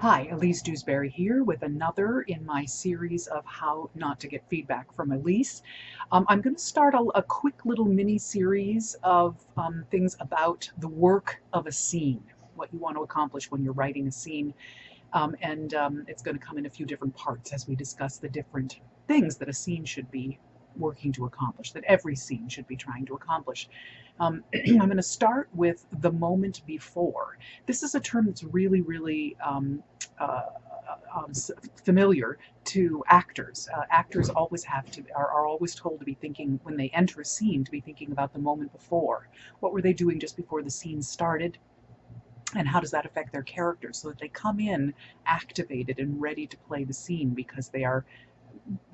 Hi, Elise Dewsberry here with another in my series of how not to get feedback from Elise. I'm going to start a quick little mini series of things about the work of a scene, what you want to accomplish when you're writing a scene. And it's going to come in a few different parts as we discuss the different things that a scene should be working to accomplish, that every scene should be trying to accomplish. I'm going to start with the moment before. This is a term that's really uh, familiar to actors. Actors always are always told to be thinking, when they enter a scene, to be thinking about the moment before. What were they doing just before the scene started? And how does that affect their characters so that they come in activated and ready to play the scene because they are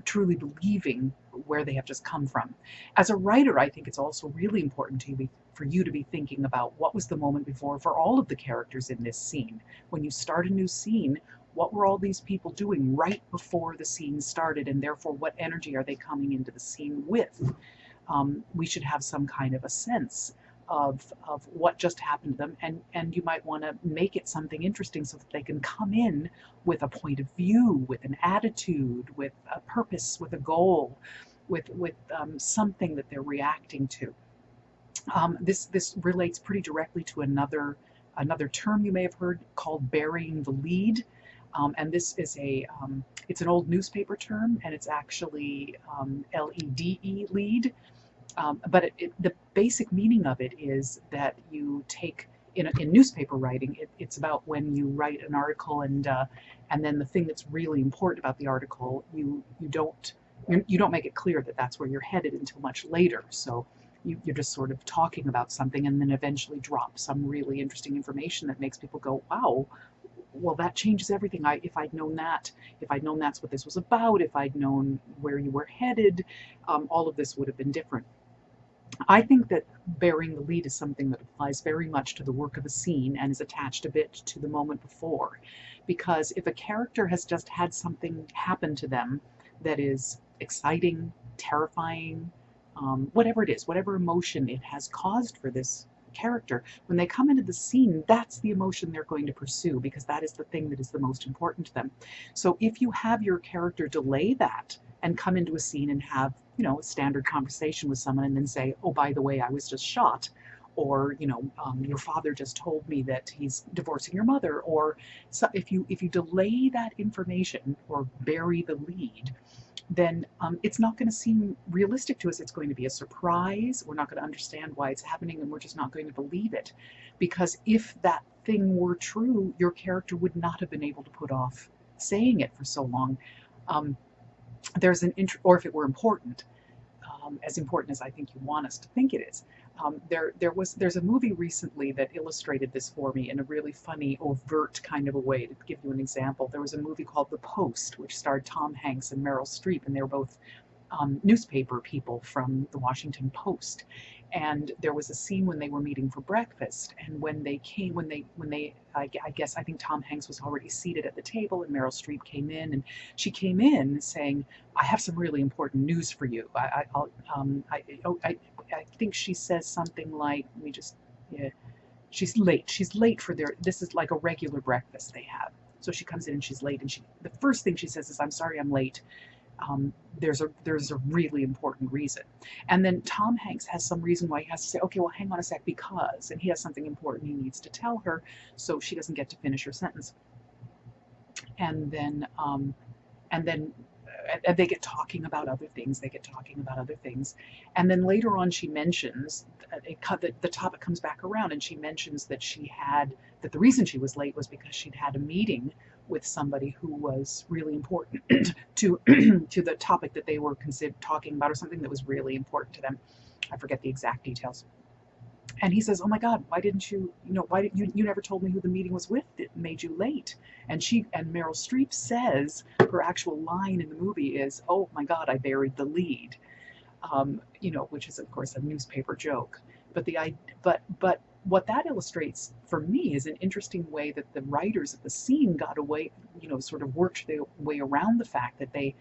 truly believing where they have just come from. As a writer, I think it's also really important for you to be thinking about what was the moment before for all of the characters in this scene. When you start a new scene, what were all these people doing right before the scene started, and therefore what energy are they coming into the scene with? We should have some kind of a sense of what just happened to them, and you might want to make it something interesting so that they can come in with a point of view, with an attitude, with a purpose, with a goal, with something that they're reacting to. This relates pretty directly to another term you may have heard called burying the lead. And this is it's an old newspaper term, and it's actually LEDE, lead. But the basic meaning of it is that you take, in newspaper writing, it's about when you write an article, and then the thing that's really important about the article, you don't make it clear that that's where you're headed until much later. So you're just sort of talking about something, and then eventually drop some really interesting information that makes people go, wow, well, that changes everything. If I'd known that's what this was about, if I'd known where you were headed, all of this would have been different. I think that bearing the lead is something that applies very much to the work of a scene and is attached a bit to the moment before. Because if a character has just had something happen to them that is exciting, terrifying, whatever it is, whatever emotion it has caused for this character, when they come into the scene, that's the emotion they're going to pursue, because that is the thing that is the most important to them. So if you have your character delay that and come into a scene and have, a standard conversation with someone, and then say, oh, by the way, I was just shot, or your father just told me that he's divorcing your mother, or so if you delay that information or bury the lead, then it's not going to seem realistic to us. It's going to be a surprise. We're not going to understand why it's happening, and we're just not going to believe it. Because if that thing were true, your character would not have been able to put off saying it for so long. Or if it were important, as important as I think you want us to think it is. There's a movie recently that illustrated this for me in a really funny, overt kind of a way. To give you an example, there was a movie called The Post, which starred Tom Hanks and Meryl Streep, and they were both newspaper people from the Washington Post. And there was a scene when they were meeting for breakfast, and I think Tom Hanks was already seated at the table, and Meryl Streep came in, and she came in saying, "I have some really important news for you." I think she says something like, "Let me just, yeah, she's late. She's late for this is like a regular breakfast they have." So she comes in and she's late, and the first thing she says is, "I'm sorry, I'm late. There's a really important reason." And then Tom Hanks has some reason why he has to say, "Okay, well, hang on a sec, because," and he has something important he needs to tell her, so she doesn't get to finish her sentence. And then they get talking about other things. And then later on, she mentions the topic comes back around, and she mentions that the reason she was late was because she'd had a meeting with somebody who was really important to to the topic that they were talking about, or something that was really important to them. I forget the exact details. And he says, "Oh my God, why didn't you never told me who the meeting was with? It made you late." And Meryl Streep says, her actual line in the movie is, "Oh my God, I buried the lead," which is of course a newspaper joke. But what that illustrates for me is an interesting way that the writers of the scene got away, sort of worked their way around the fact that they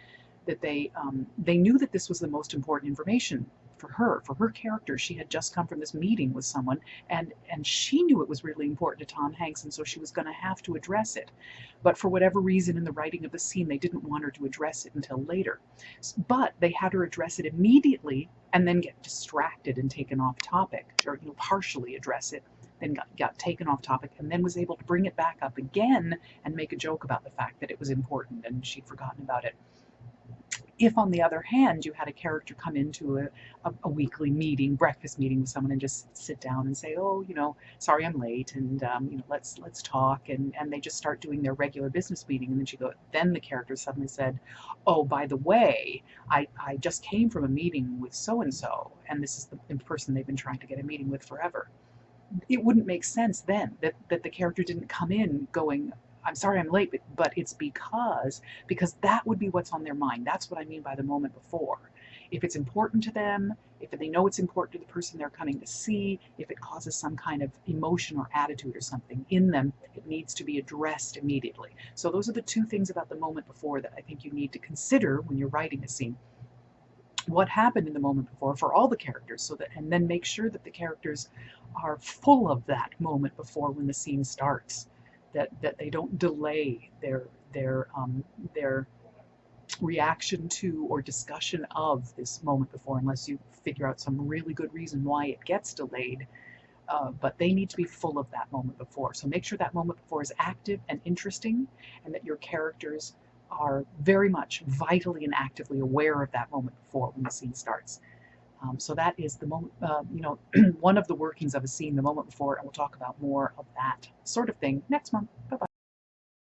knew that this was the most important information for her character. She had just come from this meeting with someone, and she knew it was really important to Tom Hanks, and so she was going to have to address it. But for whatever reason in the writing of the scene, they didn't want her to address it until later. But they had her address it immediately and then get distracted and taken off topic, or partially address it, then got taken off topic, and then was able to bring it back up again and make a joke about the fact that it was important and she'd forgotten about it. If, on the other hand, you had a character come into a weekly meeting, breakfast meeting with someone, and just sit down and say, "Oh, sorry I'm late, and let's talk," and they just start doing their regular business meeting, and then the character suddenly said, "Oh, by the way, I just came from a meeting with so and so, and this is the person they've been trying to get a meeting with forever." It wouldn't make sense then that the character didn't come in going, "I'm sorry I'm late," but it's because that would be what's on their mind. That's what I mean by the moment before. If it's important to them, if they know it's important to the person they're coming to see, if it causes some kind of emotion or attitude or something in them, it needs to be addressed immediately. So those are the two things about the moment before that I think you need to consider when you're writing a scene. What happened in the moment before for all the characters, and then make sure that the characters are full of that moment before when the scene starts, that they don't delay their reaction to or discussion of this moment before unless you figure out some really good reason why it gets delayed. But they need to be full of that moment before. So make sure that moment before is active and interesting, and that your characters are very much vitally and actively aware of that moment before when the scene starts. So that is the moment, one of the workings of a scene, the moment before, and we'll talk about more of that sort of thing next month. Bye-bye.